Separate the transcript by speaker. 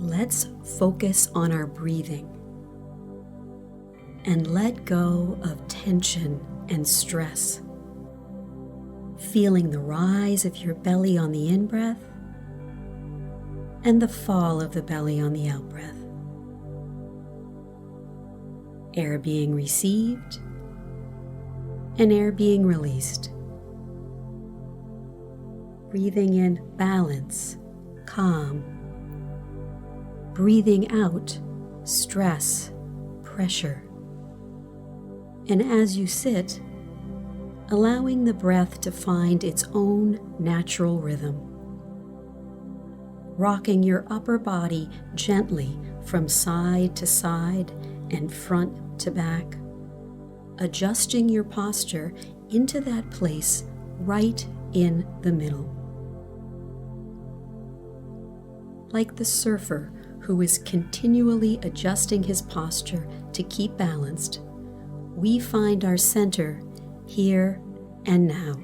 Speaker 1: let's focus on our breathing and let go of tension and stress. Feeling the rise of your belly on the in-breath and the fall of the belly on the out-breath. Air being received and air being released. Breathing in balance, calm. Breathing out stress, pressure. And as you sit, allowing the breath to find its own natural rhythm. Rocking your upper body gently from side to side and front to back. Adjusting your posture into that place right in the middle. Like the surfer who is continually adjusting his posture to keep balanced, we find our center here and now.